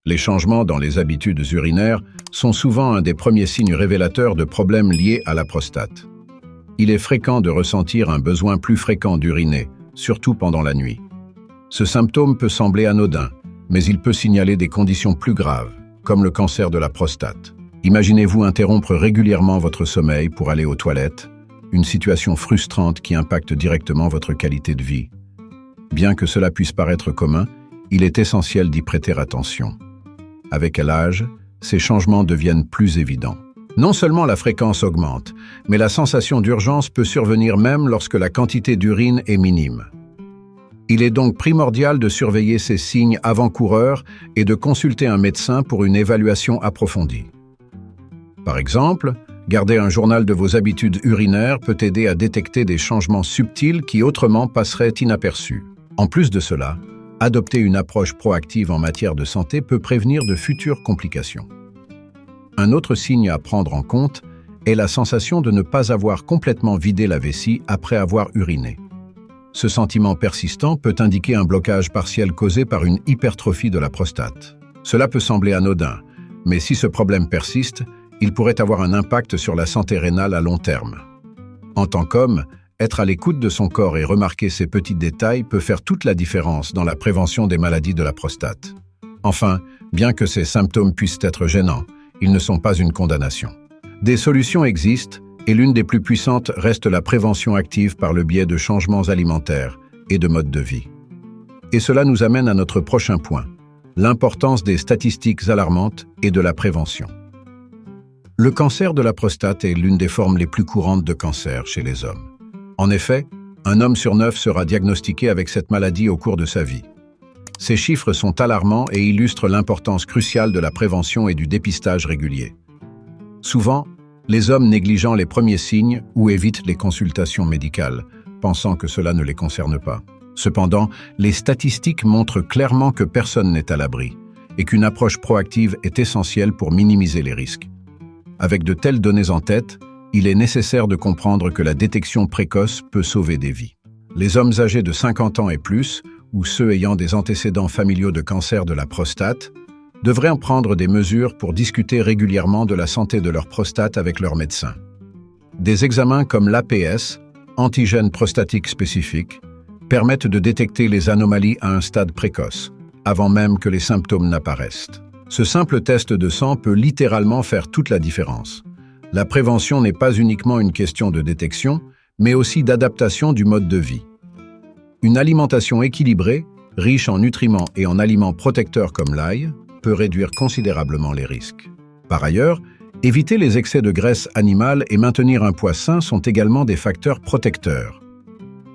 Les changements dans les habitudes urinaires sont souvent un des premiers signes révélateurs de problèmes liés à la prostate. Il est fréquent de ressentir un besoin plus fréquent d'uriner, surtout pendant la nuit. Ce symptôme peut sembler anodin, mais il peut signaler des conditions plus graves, comme le cancer de la prostate. Imaginez-vous interrompre régulièrement votre sommeil pour aller aux toilettes, une situation frustrante qui impacte directement votre qualité de vie. Bien que cela puisse paraître commun, il est essentiel d'y prêter attention. Avec l'âge, ces changements deviennent plus évidents. Non seulement la fréquence augmente, mais la sensation d'urgence peut survenir même lorsque la quantité d'urine est minime. Il est donc primordial de surveiller ces signes avant-coureurs et de consulter un médecin pour une évaluation approfondie. Par exemple, garder un journal de vos habitudes urinaires peut aider à détecter des changements subtils qui autrement passeraient inaperçus. En plus de cela, adopter une approche proactive en matière de santé peut prévenir de futures complications. Un autre signe à prendre en compte est la sensation de ne pas avoir complètement vidé la vessie après avoir uriné. Ce sentiment persistant peut indiquer un blocage partiel causé par une hypertrophie de la prostate. Cela peut sembler anodin, mais si ce problème persiste, il pourrait avoir un impact sur la santé rénale à long terme. En tant qu'homme, être à l'écoute de son corps et remarquer ces petits détails peut faire toute la différence dans la prévention des maladies de la prostate. Enfin, bien que ces symptômes puissent être gênants, ils ne sont pas une condamnation. Des solutions existent, et l'une des plus puissantes reste la prévention active par le biais de changements alimentaires et de mode de vie. Et cela nous amène à notre prochain point, l'importance des statistiques alarmantes et de la prévention. Le cancer de la prostate est l'une des formes les plus courantes de cancer chez les hommes. En effet, un homme sur 9 sera diagnostiqué avec cette maladie au cours de sa vie. Ces chiffres sont alarmants et illustrent l'importance cruciale de la prévention et du dépistage régulier. Souvent, les hommes négligeant les premiers signes ou évitent les consultations médicales, pensant que cela ne les concerne pas. Cependant, les statistiques montrent clairement que personne n'est à l'abri et qu'une approche proactive est essentielle pour minimiser les risques. Avec de telles données en tête, il est nécessaire de comprendre que la détection précoce peut sauver des vies. Les hommes âgés de 50 ans et plus, ou ceux ayant des antécédents familiaux de cancer de la prostate, devraient en prendre des mesures pour discuter régulièrement de la santé de leur prostate avec leur médecin. Des examens comme l'APS, antigène prostatique spécifique, permettent de détecter les anomalies à un stade précoce, avant même que les symptômes n'apparaissent. Ce simple test de sang peut littéralement faire toute la différence. La prévention n'est pas uniquement une question de détection, mais aussi d'adaptation du mode de vie. Une alimentation équilibrée, riche en nutriments et en aliments protecteurs comme l'ail, peut réduire considérablement les risques. Par ailleurs, éviter les excès de graisse animale et maintenir un poids sain sont également des facteurs protecteurs.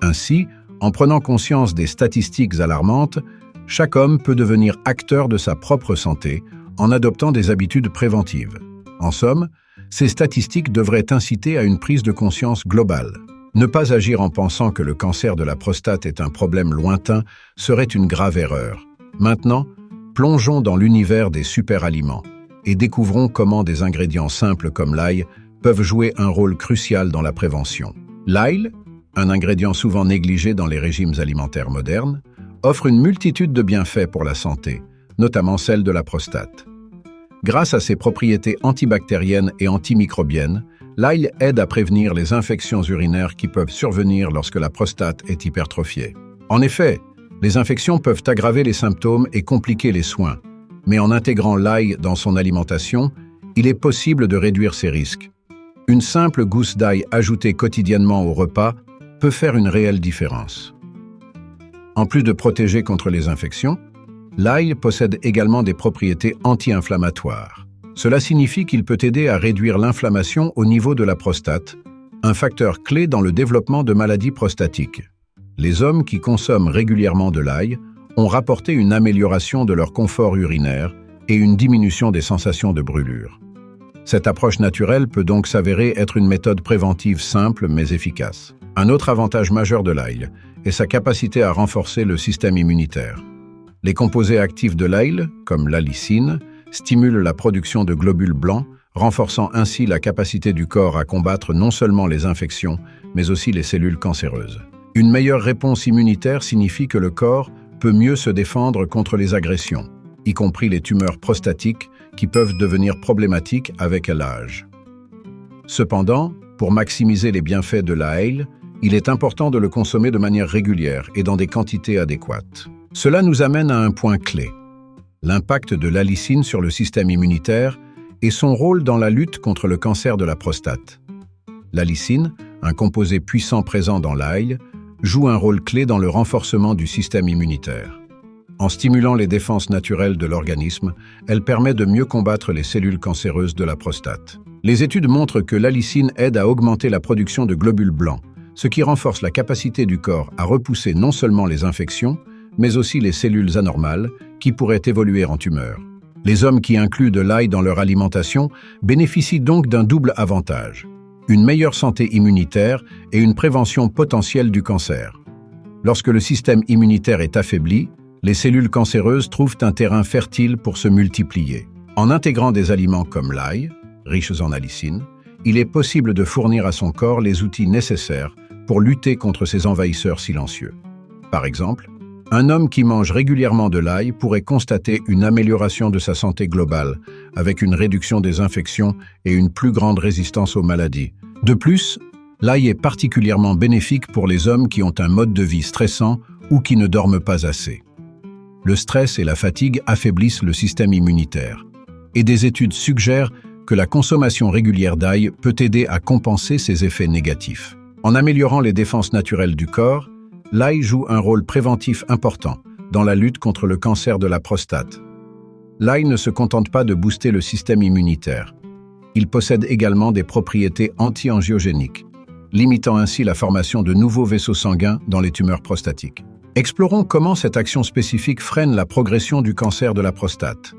Ainsi, en prenant conscience des statistiques alarmantes, chaque homme peut devenir acteur de sa propre santé en adoptant des habitudes préventives. En somme, ces statistiques devraient inciter à une prise de conscience globale. Ne pas agir en pensant que le cancer de la prostate est un problème lointain serait une grave erreur. Maintenant, plongeons dans l'univers des super-aliments et découvrons comment des ingrédients simples comme l'ail peuvent jouer un rôle crucial dans la prévention. L'ail, un ingrédient souvent négligé dans les régimes alimentaires modernes, offre une multitude de bienfaits pour la santé, notamment celle de la prostate. Grâce à ses propriétés antibactériennes et antimicrobiennes, l'ail aide à prévenir les infections urinaires qui peuvent survenir lorsque la prostate est hypertrophiée. En effet, les infections peuvent aggraver les symptômes et compliquer les soins, mais en intégrant l'ail dans son alimentation, il est possible de réduire ces risques. Une simple gousse d'ail ajoutée quotidiennement au repas peut faire une réelle différence. En plus de protéger contre les infections, l'ail possède également des propriétés anti-inflammatoires. Cela signifie qu'il peut aider à réduire l'inflammation au niveau de la prostate, un facteur clé dans le développement de maladies prostatiques. Les hommes qui consomment régulièrement de l'ail ont rapporté une amélioration de leur confort urinaire et une diminution des sensations de brûlure. Cette approche naturelle peut donc s'avérer être une méthode préventive simple mais efficace. Un autre avantage majeur de l'ail est sa capacité à renforcer le système immunitaire. Les composés actifs de l'ail, comme l'allicine, stimulent la production de globules blancs, renforçant ainsi la capacité du corps à combattre non seulement les infections, mais aussi les cellules cancéreuses. Une meilleure réponse immunitaire signifie que le corps peut mieux se défendre contre les agressions. y compris les tumeurs prostatiques qui peuvent devenir problématiques avec l'âge. Cependant, pour maximiser les bienfaits de l'ail, il est important de le consommer de manière régulière et dans des quantités adéquates. Cela nous amène à un point clé, l'impact de l'allicine sur le système immunitaire et son rôle dans la lutte contre le cancer de la prostate. L'allicine, un composé puissant présent dans l'ail, joue un rôle clé dans le renforcement du système immunitaire. En stimulant les défenses naturelles de l'organisme, elle permet de mieux combattre les cellules cancéreuses de la prostate. Les études montrent que l'allicine aide à augmenter la production de globules blancs, ce qui renforce la capacité du corps à repousser non seulement les infections, mais aussi les cellules anormales qui pourraient évoluer en tumeurs. Les hommes qui incluent de l'ail dans leur alimentation bénéficient donc d'un double avantage: une meilleure santé immunitaire et une prévention potentielle du cancer. Lorsque le système immunitaire est affaibli, les cellules cancéreuses trouvent un terrain fertile pour se multiplier. En intégrant des aliments comme l'ail, riches en allicine, il est possible de fournir à son corps les outils nécessaires pour lutter contre ces envahisseurs silencieux. Par exemple, un homme qui mange régulièrement de l'ail pourrait constater une amélioration de sa santé globale, avec une réduction des infections et une plus grande résistance aux maladies. De plus, l'ail est particulièrement bénéfique pour les hommes qui ont un mode de vie stressant ou qui ne dorment pas assez. Le stress et la fatigue affaiblissent le système immunitaire, et des études suggèrent que la consommation régulière d'ail peut aider à compenser ces effets négatifs. En améliorant les défenses naturelles du corps, l'ail joue un rôle préventif important dans la lutte contre le cancer de la prostate. L'ail ne se contente pas de booster le système immunitaire. Il possède également des propriétés anti-angiogéniques, limitant ainsi la formation de nouveaux vaisseaux sanguins dans les tumeurs prostatiques. Explorons comment cette action spécifique freine la progression du cancer de la prostate.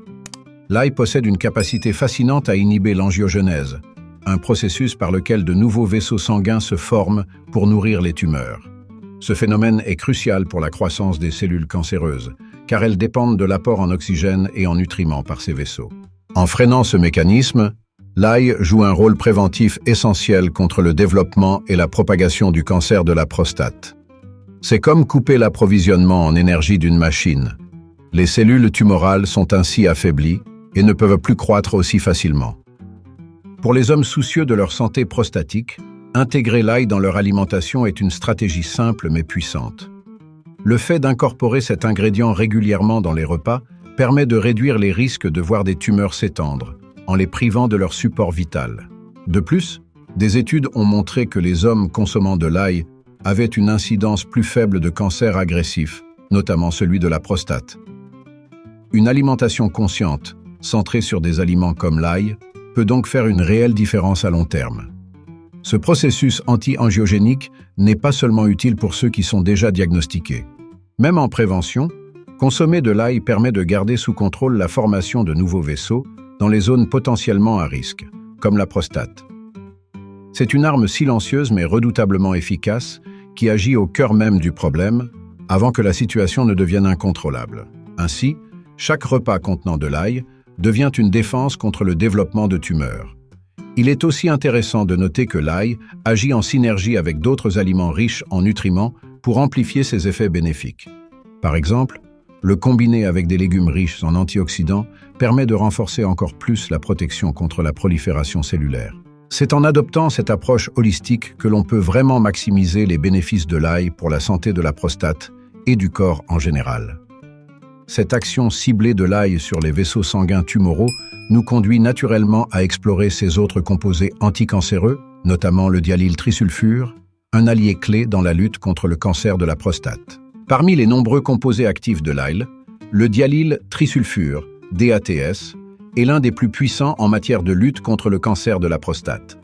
L'ail possède une capacité fascinante à inhiber l'angiogenèse, un processus par lequel de nouveaux vaisseaux sanguins se forment pour nourrir les tumeurs. Ce phénomène est crucial pour la croissance des cellules cancéreuses, car elles dépendent de l'apport en oxygène et en nutriments par ces vaisseaux. En freinant ce mécanisme, l'ail joue un rôle préventif essentiel contre le développement et la propagation du cancer de la prostate. C'est comme couper l'approvisionnement en énergie d'une machine. Les cellules tumorales sont ainsi affaiblies et ne peuvent plus croître aussi facilement. Pour les hommes soucieux de leur santé prostatique, intégrer l'ail dans leur alimentation est une stratégie simple mais puissante. Le fait d'incorporer cet ingrédient régulièrement dans les repas permet de réduire les risques de voir des tumeurs s'étendre, en les privant de leur support vital. De plus, des études ont montré que les hommes consommant de l'ail avaient une incidence plus faible de cancer agressif, notamment celui de la prostate. Une alimentation consciente, centrée sur des aliments comme l'ail, peut donc faire une réelle différence à long terme. Ce processus anti-angiogénique n'est pas seulement utile pour ceux qui sont déjà diagnostiqués. Même en prévention, consommer de l'ail permet de garder sous contrôle la formation de nouveaux vaisseaux dans les zones potentiellement à risque, comme la prostate. C'est une arme silencieuse mais redoutablement efficace qui agit au cœur même du problème avant que la situation ne devienne incontrôlable. Ainsi, chaque repas contenant de l'ail devient une défense contre le développement de tumeurs. Il est aussi intéressant de noter que l'ail agit en synergie avec d'autres aliments riches en nutriments pour amplifier ses effets bénéfiques. Par exemple, le combiner avec des légumes riches en antioxydants permet de renforcer encore plus la protection contre la prolifération cellulaire. C'est en adoptant cette approche holistique que l'on peut vraiment maximiser les bénéfices de l'ail pour la santé de la prostate et du corps en général. Cette action ciblée de l'ail sur les vaisseaux sanguins tumoraux nous conduit naturellement à explorer ces autres composés anticancéreux, notamment le dialyle trisulfure, un allié clé dans la lutte contre le cancer de la prostate. Parmi les nombreux composés actifs de l'ail, le dialyle trisulfure, DATS, est l'un des plus puissants en matière de lutte contre le cancer de la prostate.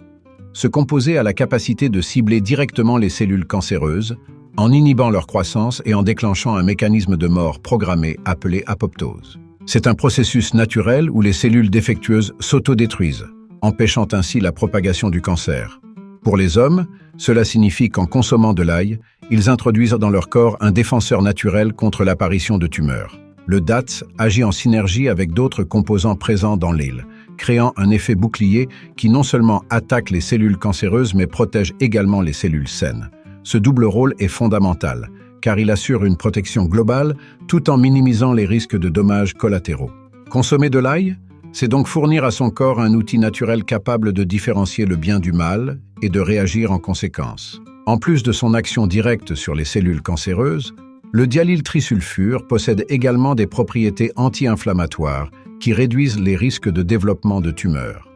Ce composé a la capacité de cibler directement les cellules cancéreuses, en inhibant leur croissance et en déclenchant un mécanisme de mort programmé appelé apoptose. C'est un processus naturel où les cellules défectueuses s'autodétruisent, empêchant ainsi la propagation du cancer. Pour les hommes, cela signifie qu'en consommant de l'ail, ils introduisent dans leur corps un défenseur naturel contre l'apparition de tumeurs. Le DATS agit en synergie avec d'autres composants présents dans l'huile, créant un effet bouclier qui non seulement attaque les cellules cancéreuses mais protège également les cellules saines. Ce double rôle est fondamental, car il assure une protection globale tout en minimisant les risques de dommages collatéraux. Consommer de l'ail, c'est donc fournir à son corps un outil naturel capable de différencier le bien du mal et de réagir en conséquence. En plus de son action directe sur les cellules cancéreuses, le diallyltrisulfure possède également des propriétés anti-inflammatoires qui réduisent les risques de développement de tumeurs.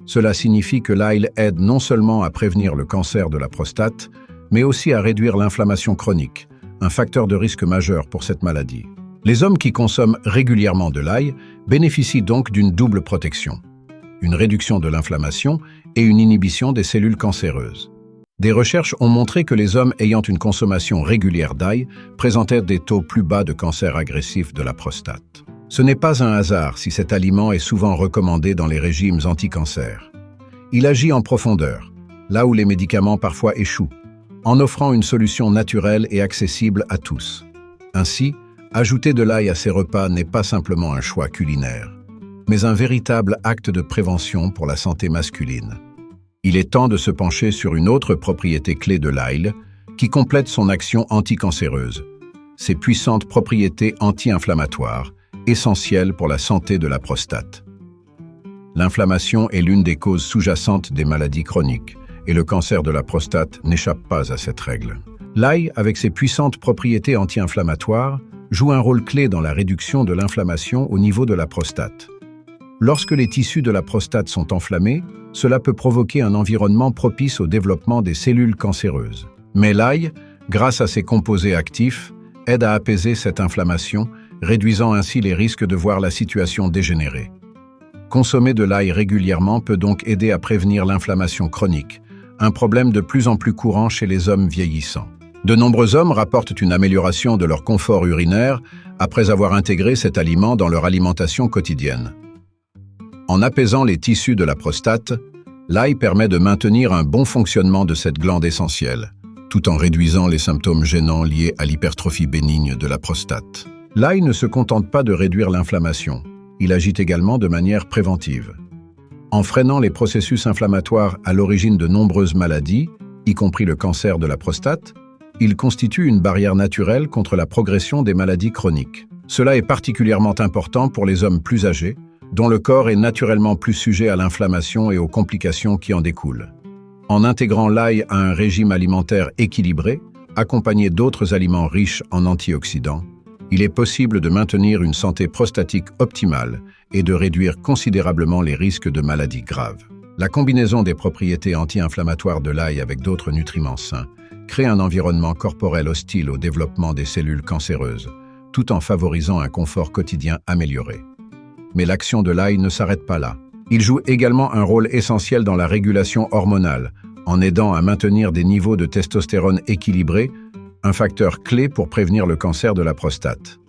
Cela signifie que l'ail aide non seulement à prévenir le cancer de la prostate, mais aussi à réduire l'inflammation chronique, un facteur de risque majeur pour cette maladie. Les hommes qui consomment régulièrement de l'ail bénéficient donc d'une double protection, une réduction de l'inflammation et une inhibition des cellules cancéreuses. Des recherches ont montré que les hommes ayant une consommation régulière d'ail présentaient des taux plus bas de cancer agressif de la prostate. Ce n'est pas un hasard si cet aliment est souvent recommandé dans les régimes anti-cancer. Il agit en profondeur, là où les médicaments parfois échouent, en offrant une solution naturelle et accessible à tous. Ainsi, ajouter de l'ail à ses repas n'est pas simplement un choix culinaire, mais un véritable acte de prévention pour la santé masculine. Il est temps de se pencher sur une autre propriété clé de l'ail, qui complète son action anticancéreuse, ses puissantes propriétés anti-inflammatoires, essentielles pour la santé de la prostate. L'inflammation est l'une des causes sous-jacentes des maladies chroniques, et le cancer de la prostate n'échappe pas à cette règle. L'ail, avec ses puissantes propriétés anti-inflammatoires, joue un rôle clé dans la réduction de l'inflammation au niveau de la prostate. Lorsque les tissus de la prostate sont enflammés, cela peut provoquer un environnement propice au développement des cellules cancéreuses. Mais l'ail, grâce à ses composés actifs, aide à apaiser cette inflammation, réduisant ainsi les risques de voir la situation dégénérer. Consommer de l'ail régulièrement peut donc aider à prévenir l'inflammation chronique, un problème de plus en plus courant chez les hommes vieillissants. De nombreux hommes rapportent une amélioration de leur confort urinaire après avoir intégré cet aliment dans leur alimentation quotidienne. En apaisant les tissus de la prostate, l'ail permet de maintenir un bon fonctionnement de cette glande essentielle, tout en réduisant les symptômes gênants liés à l'hypertrophie bénigne de la prostate. L'ail ne se contente pas de réduire l'inflammation, il agit également de manière préventive. En freinant les processus inflammatoires à l'origine de nombreuses maladies, y compris le cancer de la prostate, il constitue une barrière naturelle contre la progression des maladies chroniques. Cela est particulièrement important pour les hommes plus âgés, dont le corps est naturellement plus sujet à l'inflammation et aux complications qui en découlent. En intégrant l'ail à un régime alimentaire équilibré, accompagné d'autres aliments riches en antioxydants, il est possible de maintenir une santé prostatique optimale et de réduire considérablement les risques de maladies graves. La combinaison des propriétés anti-inflammatoires de l'ail avec d'autres nutriments sains crée un environnement corporel hostile au développement des cellules cancéreuses, tout en favorisant un confort quotidien amélioré. Mais l'action de l'ail ne s'arrête pas là. Il joue également un rôle essentiel dans la régulation hormonale, en aidant à maintenir des niveaux de testostérone équilibrés, un facteur clé pour prévenir le cancer de la prostate.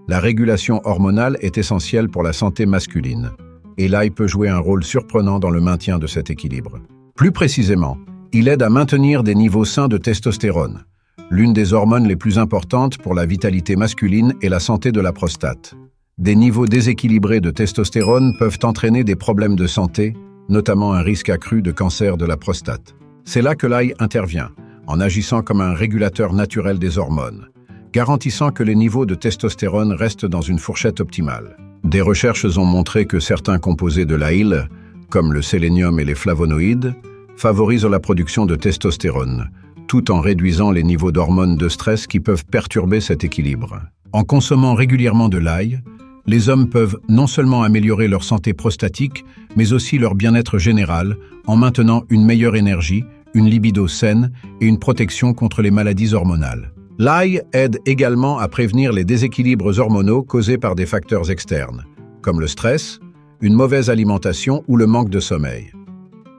La régulation hormonale est essentielle pour la santé masculine, et l'ail peut jouer un rôle surprenant dans le maintien de cet équilibre. Plus précisément, il aide à maintenir des niveaux sains de testostérone, l'une des hormones les plus importantes pour la vitalité masculine et la santé de la prostate. Des niveaux déséquilibrés de testostérone peuvent entraîner des problèmes de santé, notamment un risque accru de cancer de la prostate. C'est là que l'ail intervient, en agissant comme un régulateur naturel des hormones, garantissant que les niveaux de testostérone restent dans une fourchette optimale. Des recherches ont montré que certains composés de l'ail, comme le sélénium et les flavonoïdes, favorisent la production de testostérone, tout en réduisant les niveaux d'hormones de stress qui peuvent perturber cet équilibre. En consommant régulièrement de l'ail, les hommes peuvent non seulement améliorer leur santé prostatique, mais aussi leur bien-être général, en maintenant une meilleure énergie, une libido saine et une protection contre les maladies hormonales. L'ail aide également à prévenir les déséquilibres hormonaux causés par des facteurs externes, comme le stress, une mauvaise alimentation ou le manque de sommeil.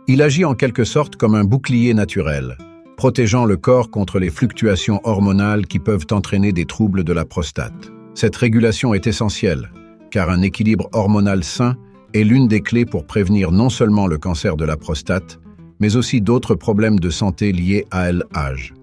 Il agit en quelque sorte comme un bouclier naturel, protégeant le corps contre les fluctuations hormonales qui peuvent entraîner des troubles de la prostate. Cette régulation est essentielle, car un équilibre hormonal sain est l'une des clés pour prévenir non seulement le cancer de la prostate, mais aussi d'autres problèmes de santé liés à l'âge.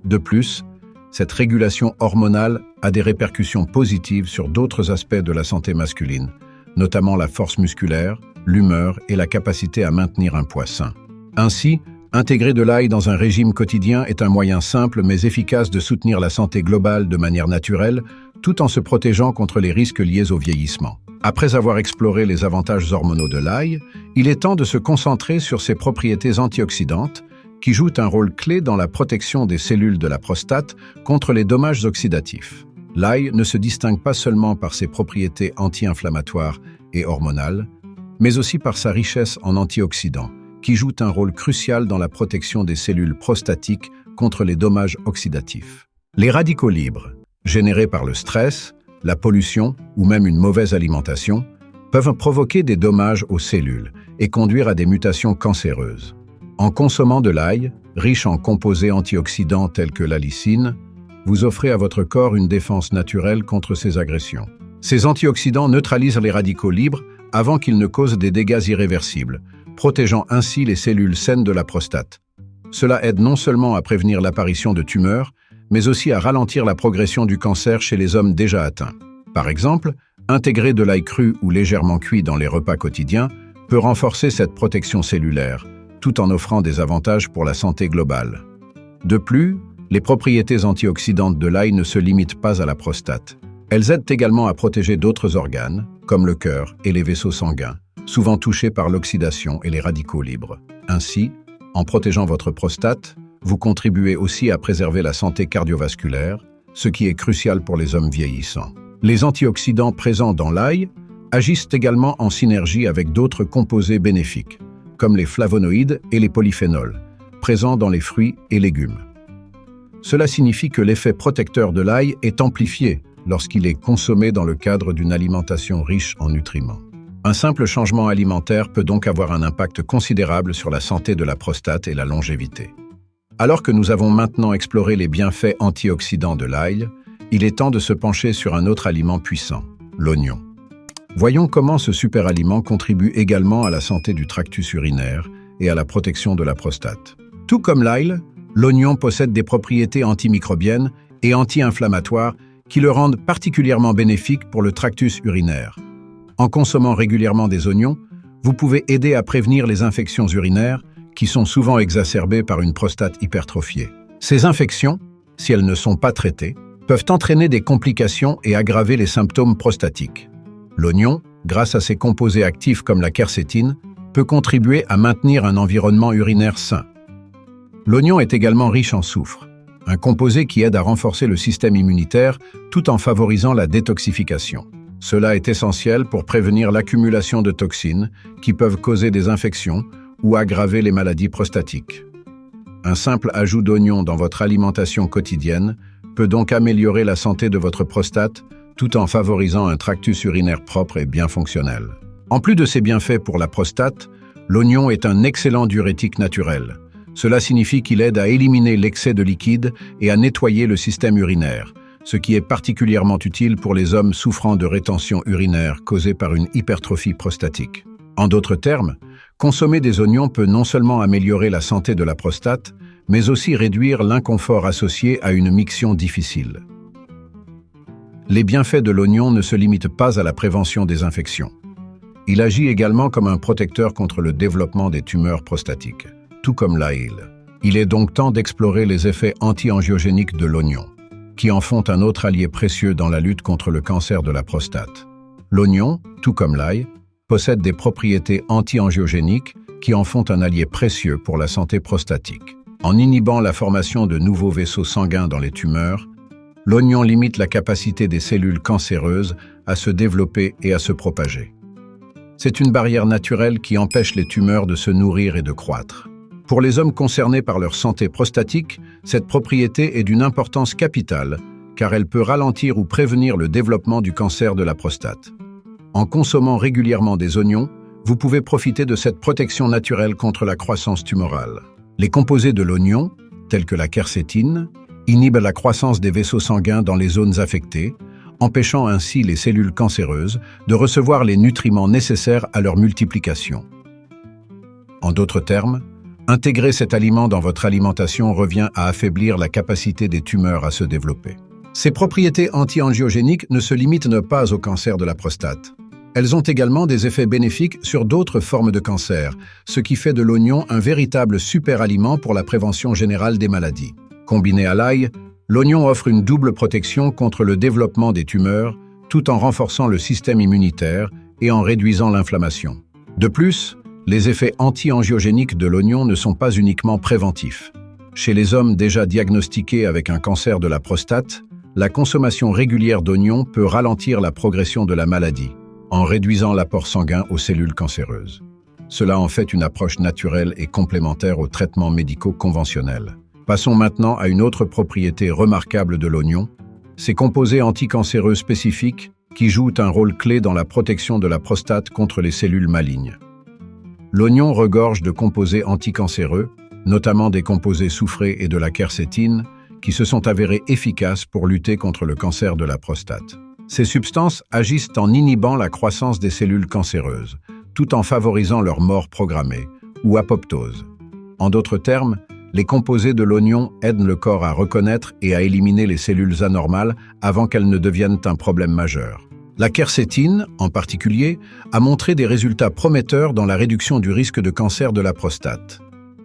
De plus, cette régulation hormonale a des répercussions positives sur d'autres aspects de la santé masculine, notamment la force musculaire, l'humeur et la capacité à maintenir un poids sain. Ainsi, Intégrer de l'ail dans un régime quotidien est un moyen simple mais efficace de soutenir la santé globale de manière naturelle, tout en se protégeant contre les risques liés au vieillissement. Après avoir exploré les avantages hormonaux de l'ail, il est temps de se concentrer sur ses propriétés antioxydantes, qui jouent un rôle clé dans la protection des cellules de la prostate contre les dommages oxydatifs. L'ail ne se distingue pas seulement par ses propriétés anti-inflammatoires et hormonales, mais aussi par sa richesse en antioxydants, qui jouent un rôle crucial dans la protection des cellules prostatiques contre les dommages oxydatifs. Les radicaux libres, générés par le stress, la pollution ou même une mauvaise alimentation, peuvent provoquer des dommages aux cellules et conduire à des mutations cancéreuses. En consommant de l'ail, riche en composés antioxydants tels que la lysine, vous offrez à votre corps une défense naturelle contre ces agressions. Ces antioxydants neutralisent les radicaux libres avant qu'ils ne causent des dégâts irréversibles, protégeant ainsi les cellules saines de la prostate. Cela aide non seulement à prévenir l'apparition de tumeurs, mais aussi à ralentir la progression du cancer chez les hommes déjà atteints. Par exemple, intégrer de l'ail cru ou légèrement cuit dans les repas quotidiens peut renforcer cette protection cellulaire, tout en offrant des avantages pour la santé globale. De plus, les propriétés antioxydantes de l'ail ne se limitent pas à la prostate. Elles aident également à protéger d'autres organes, comme le cœur et les vaisseaux sanguins, souvent touchés par l'oxydation et les radicaux libres. Ainsi, en protégeant votre prostate, vous contribuez aussi à préserver la santé cardiovasculaire, ce qui est crucial pour les hommes vieillissants. Les antioxydants présents dans l'ail agissent également en synergie avec d'autres composés bénéfiques, comme les flavonoïdes et les polyphénols, présents dans les fruits et légumes. Cela signifie que l'effet protecteur de l'ail est amplifié lorsqu'il est consommé dans le cadre d'une alimentation riche en nutriments. Un simple changement alimentaire peut donc avoir un impact considérable sur la santé de la prostate et la longévité. Alors que nous avons maintenant exploré les bienfaits antioxydants de l'ail, il est temps de se pencher sur un autre aliment puissant, l'oignon. Voyons comment ce super-aliment contribue également à la santé du tractus urinaire et à la protection de la prostate. Tout comme l'ail, l'oignon possède des propriétés antimicrobiennes et anti-inflammatoires qui le rendent particulièrement bénéfique pour le tractus urinaire. En consommant régulièrement des oignons, vous pouvez aider à prévenir les infections urinaires qui sont souvent exacerbées par une prostate hypertrophiée. Ces infections, si elles ne sont pas traitées, peuvent entraîner des complications et aggraver les symptômes prostatiques. L'oignon, grâce à ses composés actifs comme la quercétine, peut contribuer à maintenir un environnement urinaire sain. L'oignon est également riche en soufre, un composé qui aide à renforcer le système immunitaire tout en favorisant la détoxification. Cela est essentiel pour prévenir l'accumulation de toxines qui peuvent causer des infections ou aggraver les maladies prostatiques. Un simple ajout d'oignon dans votre alimentation quotidienne peut donc améliorer la santé de votre prostate tout en favorisant un tractus urinaire propre et bien fonctionnel. En plus de ses bienfaits pour la prostate, l'oignon est un excellent diurétique naturel. Cela signifie qu'il aide à éliminer l'excès de liquide et à nettoyer le système urinaire, ce qui est particulièrement utile pour les hommes souffrant de rétention urinaire causée par une hypertrophie prostatique. En d'autres termes, consommer des oignons peut non seulement améliorer la santé de la prostate, mais aussi réduire l'inconfort associé à une miction difficile. Les bienfaits de l'oignon ne se limitent pas à la prévention des infections. Il agit également comme un protecteur contre le développement des tumeurs prostatiques, tout comme l'ail. Il est donc temps d'explorer les effets anti-angiogéniques de l'oignon, qui en font un autre allié précieux dans la lutte contre le cancer de la prostate. L'oignon, tout comme l'ail, possède des propriétés anti-angiogéniques qui en font un allié précieux pour la santé prostatique. En inhibant la formation de nouveaux vaisseaux sanguins dans les tumeurs, l'oignon limite la capacité des cellules cancéreuses à se développer et à se propager. C'est une barrière naturelle qui empêche les tumeurs de se nourrir et de croître. Pour les hommes concernés par leur santé prostatique, cette propriété est d'une importance capitale, car elle peut ralentir ou prévenir le développement du cancer de la prostate. En consommant régulièrement des oignons, vous pouvez profiter de cette protection naturelle contre la croissance tumorale. Les composés de l'oignon, tels que la quercétine, inhibent la croissance des vaisseaux sanguins dans les zones affectées, empêchant ainsi les cellules cancéreuses de recevoir les nutriments nécessaires à leur multiplication. En d'autres termes, intégrer cet aliment dans votre alimentation revient à affaiblir la capacité des tumeurs à se développer. Ces propriétés anti-angiogéniques ne se limitent pas au cancer de la prostate. Elles ont également des effets bénéfiques sur d'autres formes de cancer, ce qui fait de l'oignon un véritable super-aliment pour la prévention générale des maladies. Combiné à l'ail, l'oignon offre une double protection contre le développement des tumeurs, tout en renforçant le système immunitaire et en réduisant l'inflammation. De plus, les effets anti-angiogéniques de l'oignon ne sont pas uniquement préventifs. Chez les hommes déjà diagnostiqués avec un cancer de la prostate, la consommation régulière d'oignons peut ralentir la progression de la maladie, en réduisant l'apport sanguin aux cellules cancéreuses. Cela en fait une approche naturelle et complémentaire aux traitements médicaux conventionnels. Passons maintenant à une autre propriété remarquable de l'oignon, ses composés anticancéreux spécifiques qui jouent un rôle clé dans la protection de la prostate contre les cellules malignes. L'oignon regorge de composés anticancéreux, notamment des composés soufrés et de la quercétine, qui se sont avérés efficaces pour lutter contre le cancer de la prostate. Ces substances agissent en inhibant la croissance des cellules cancéreuses, tout en favorisant leur mort programmée, ou apoptose. En d'autres termes, les composés de l'oignon aident le corps à reconnaître et à éliminer les cellules anormales avant qu'elles ne deviennent un problème majeur. La quercétine, en particulier, a montré des résultats prometteurs dans la réduction du risque de cancer de la prostate.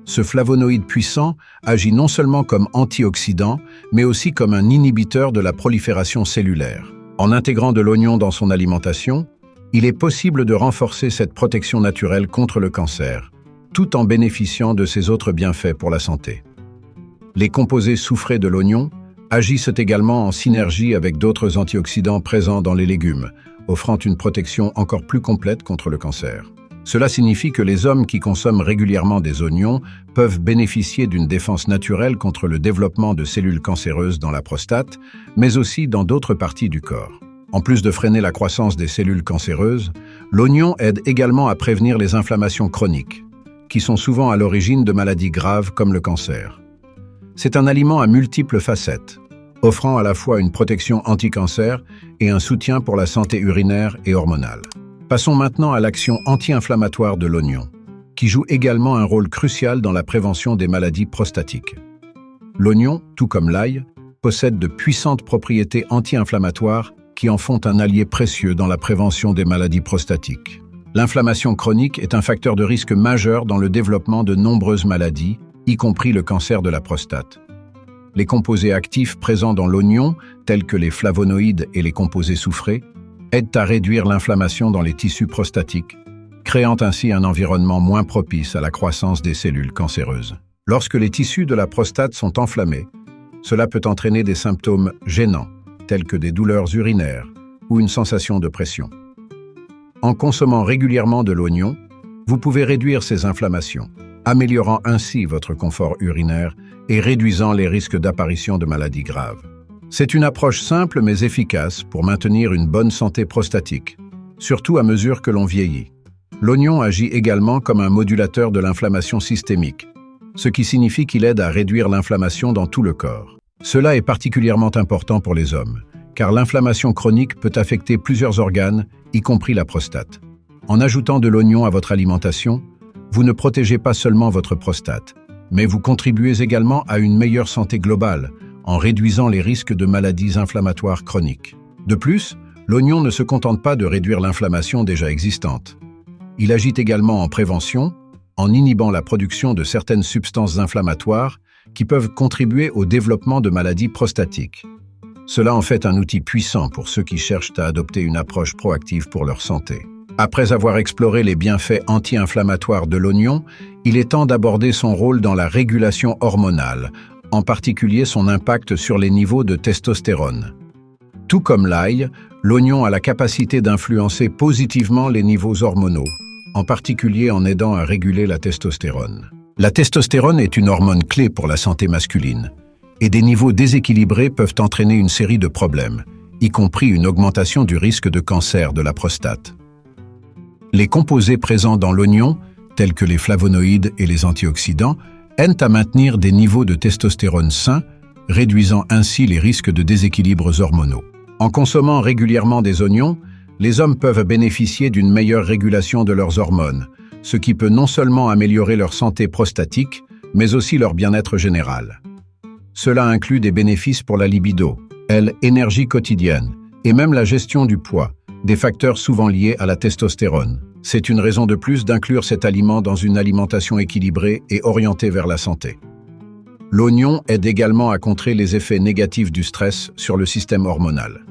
Ce flavonoïde puissant agit non seulement comme antioxydant, mais aussi comme un inhibiteur de la prolifération cellulaire. En intégrant de l'oignon dans son alimentation, il est possible de renforcer cette protection naturelle contre le cancer, tout en bénéficiant de ses autres bienfaits pour la santé. Les composés soufrés de l'oignon agissent également en synergie avec d'autres antioxydants présents dans les légumes, offrant une protection encore plus complète contre le cancer. Cela signifie que les hommes qui consomment régulièrement des oignons peuvent bénéficier d'une défense naturelle contre le développement de cellules cancéreuses dans la prostate, mais aussi dans d'autres parties du corps. En plus de freiner la croissance des cellules cancéreuses, l'oignon aide également à prévenir les inflammations chroniques, qui sont souvent à l'origine de maladies graves comme le cancer. C'est un aliment à multiples facettes, offrant à la fois une protection anti-cancer et un soutien pour la santé urinaire et hormonale. Passons maintenant à l'action anti-inflammatoire de l'oignon, qui joue également un rôle crucial dans la prévention des maladies prostatiques. L'oignon, tout comme l'ail, possède de puissantes propriétés anti-inflammatoires qui en font un allié précieux dans la prévention des maladies prostatiques. L'inflammation chronique est un facteur de risque majeur dans le développement de nombreuses maladies, y compris le cancer de la prostate. Les composés actifs présents dans l'oignon, tels que les flavonoïdes et les composés soufrés, aident à réduire l'inflammation dans les tissus prostatiques, créant ainsi un environnement moins propice à la croissance des cellules cancéreuses. Lorsque les tissus de la prostate sont enflammés, cela peut entraîner des symptômes gênants, tels que des douleurs urinaires ou une sensation de pression. En consommant régulièrement de l'oignon, vous pouvez réduire ces inflammations, améliorant ainsi votre confort urinaire et réduisant les risques d'apparition de maladies graves. C'est une approche simple mais efficace pour maintenir une bonne santé prostatique, surtout à mesure que l'on vieillit. L'oignon agit également comme un modulateur de l'inflammation systémique, ce qui signifie qu'il aide à réduire l'inflammation dans tout le corps. Cela est particulièrement important pour les hommes, car l'inflammation chronique peut affecter plusieurs organes, y compris la prostate. En ajoutant de l'oignon à votre alimentation, vous ne protégez pas seulement votre prostate, mais vous contribuez également à une meilleure santé globale, en réduisant les risques de maladies inflammatoires chroniques. De plus, l'oignon ne se contente pas de réduire l'inflammation déjà existante. Il agit également en prévention, en inhibant la production de certaines substances inflammatoires qui peuvent contribuer au développement de maladies prostatiques. Cela en fait un outil puissant pour ceux qui cherchent à adopter une approche proactive pour leur santé. Après avoir exploré les bienfaits anti-inflammatoires de l'oignon, il est temps d'aborder son rôle dans la régulation hormonale, en particulier son impact sur les niveaux de testostérone. Tout comme l'ail, l'oignon a la capacité d'influencer positivement les niveaux hormonaux, en particulier en aidant à réguler la testostérone. La testostérone est une hormone clé pour la santé masculine, et des niveaux déséquilibrés peuvent entraîner une série de problèmes, y compris une augmentation du risque de cancer de la prostate. Les composés présents dans l'oignon, tels que les flavonoïdes et les antioxydants, aident à maintenir des niveaux de testostérone sains, réduisant ainsi les risques de déséquilibres hormonaux. En consommant régulièrement des oignons, les hommes peuvent bénéficier d'une meilleure régulation de leurs hormones, ce qui peut non seulement améliorer leur santé prostatique, mais aussi leur bien-être général. Cela inclut des bénéfices pour la libido, l'énergie quotidienne, et même la gestion du poids, des facteurs souvent liés à la testostérone. C'est une raison de plus d'inclure cet aliment dans une alimentation équilibrée et orientée vers la santé. L'oignon aide également à contrer les effets négatifs du stress sur le système hormonal.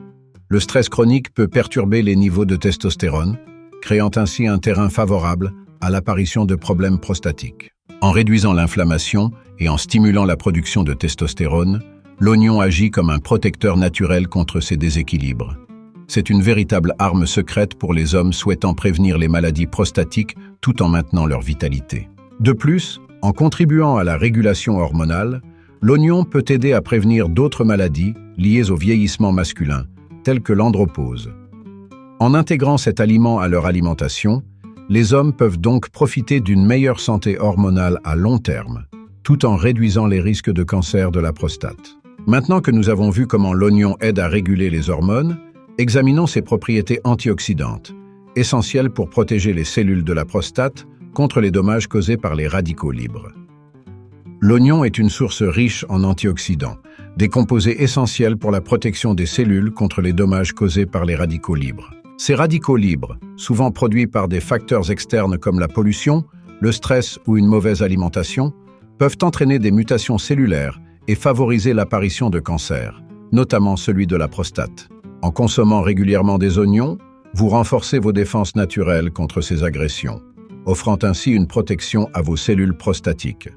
Le stress chronique peut perturber les niveaux de testostérone, créant ainsi un terrain favorable à l'apparition de problèmes prostatiques. En réduisant l'inflammation et en stimulant la production de testostérone, l'oignon agit comme un protecteur naturel contre ces déséquilibres. C'est une véritable arme secrète pour les hommes souhaitant prévenir les maladies prostatiques tout en maintenant leur vitalité. De plus, en contribuant à la régulation hormonale, l'oignon peut aider à prévenir d'autres maladies liées au vieillissement masculin, telles que l'andropause. En intégrant cet aliment à leur alimentation, les hommes peuvent donc profiter d'une meilleure santé hormonale à long terme, tout en réduisant les risques de cancer de la prostate. Maintenant que nous avons vu comment l'oignon aide à réguler les hormones, examinons ses propriétés antioxydantes, essentielles pour protéger les cellules de la prostate contre les dommages causés par les radicaux libres. L'oignon est une source riche en antioxydants, des composés essentiels pour la protection des cellules contre les dommages causés par les radicaux libres. Ces radicaux libres, souvent produits par des facteurs externes comme la pollution, le stress ou une mauvaise alimentation, peuvent entraîner des mutations cellulaires et favoriser l'apparition de cancers, notamment celui de la prostate. En consommant régulièrement des oignons, vous renforcez vos défenses naturelles contre ces agressions, offrant ainsi une protection à vos cellules prostatiques.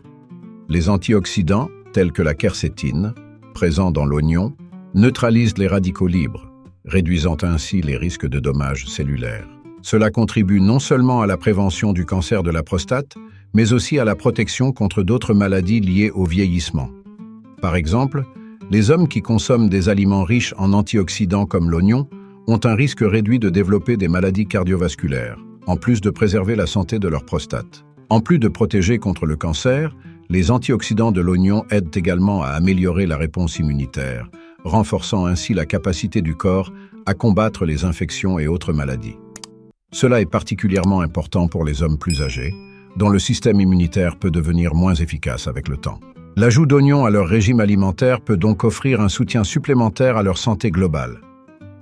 Les antioxydants, tels que la quercétine, présents dans l'oignon, neutralisent les radicaux libres, réduisant ainsi les risques de dommages cellulaires. Cela contribue non seulement à la prévention du cancer de la prostate, mais aussi à la protection contre d'autres maladies liées au vieillissement. Par exemple, les hommes qui consomment des aliments riches en antioxydants comme l'oignon ont un risque réduit de développer des maladies cardiovasculaires, en plus de préserver la santé de leur prostate. En plus de protéger contre le cancer, les antioxydants de l'oignon aident également à améliorer la réponse immunitaire, renforçant ainsi la capacité du corps à combattre les infections et autres maladies. Cela est particulièrement important pour les hommes plus âgés, dont le système immunitaire peut devenir moins efficace avec le temps. L'ajout d'oignons à leur régime alimentaire peut donc offrir un soutien supplémentaire à leur santé globale.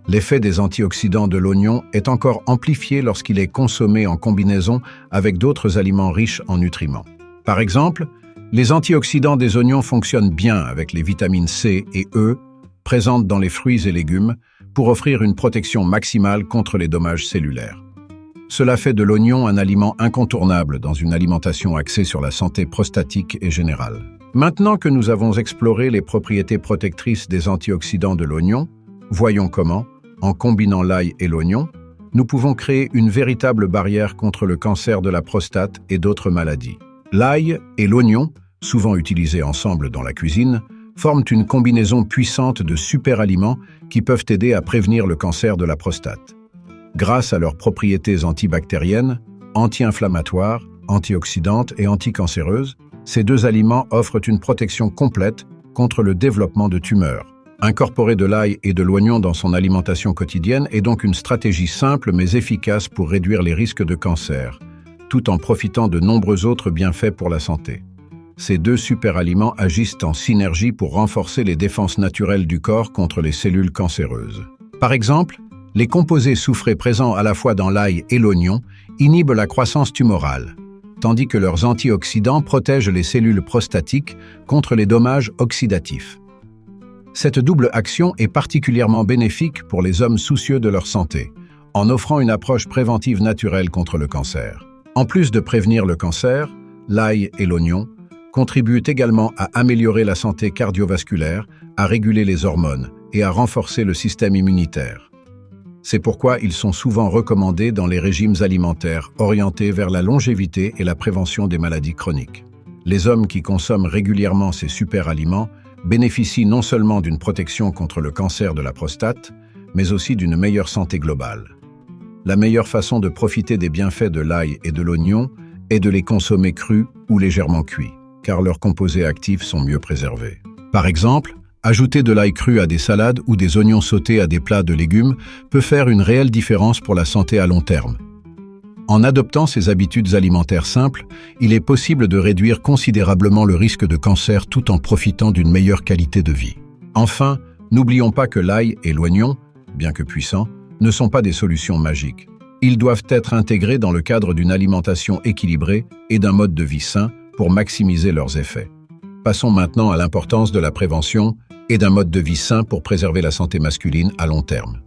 L'effet des antioxydants de l'oignon est encore amplifié lorsqu'il est consommé en combinaison avec d'autres aliments riches en nutriments. Par exemple, les antioxydants des oignons fonctionnent bien avec les vitamines C et E présentes dans les fruits et légumes pour offrir une protection maximale contre les dommages cellulaires. Cela fait de l'oignon un aliment incontournable dans une alimentation axée sur la santé prostatique et générale. Maintenant que nous avons exploré les propriétés protectrices des antioxydants de l'oignon, voyons comment, en combinant l'ail et l'oignon, nous pouvons créer une véritable barrière contre le cancer de la prostate et d'autres maladies. L'ail et l'oignon, souvent utilisés ensemble dans la cuisine, forment une combinaison puissante de super-aliments qui peuvent aider à prévenir le cancer de la prostate. Grâce à leurs propriétés antibactériennes, anti-inflammatoires, antioxydantes et anticancéreuses, ces deux aliments offrent une protection complète contre le développement de tumeurs. Incorporer de l'ail et de l'oignon dans son alimentation quotidienne est donc une stratégie simple mais efficace pour réduire les risques de cancer, tout en profitant de nombreux autres bienfaits pour la santé. Ces deux super-aliments agissent en synergie pour renforcer les défenses naturelles du corps contre les cellules cancéreuses. Par exemple, les composés soufrés présents à la fois dans l'ail et l'oignon inhibent la croissance tumorale, tandis que leurs antioxydants protègent les cellules prostatiques contre les dommages oxydatifs. Cette double action est particulièrement bénéfique pour les hommes soucieux de leur santé, en offrant une approche préventive naturelle contre le cancer. En plus de prévenir le cancer, l'ail et l'oignon contribuent également à améliorer la santé cardiovasculaire, à réguler les hormones et à renforcer le système immunitaire. C'est pourquoi ils sont souvent recommandés dans les régimes alimentaires orientés vers la longévité et la prévention des maladies chroniques. Les hommes qui consomment régulièrement ces super-aliments bénéficient non seulement d'une protection contre le cancer de la prostate, mais aussi d'une meilleure santé globale. La meilleure façon de profiter des bienfaits de l'ail et de l'oignon est de les consommer crus ou légèrement cuits, car leurs composés actifs sont mieux préservés. Par exemple, ajouter de l'ail cru à des salades ou des oignons sautés à des plats de légumes peut faire une réelle différence pour la santé à long terme. En adoptant ces habitudes alimentaires simples, il est possible de réduire considérablement le risque de cancer tout en profitant d'une meilleure qualité de vie. Enfin, n'oublions pas que l'ail et l'oignon, bien que puissants, ne sont pas des solutions magiques. Ils doivent être intégrés dans le cadre d'une alimentation équilibrée et d'un mode de vie sain pour maximiser leurs effets. Passons maintenant à l'importance de la prévention et d'un mode de vie sain pour préserver la santé masculine à long terme.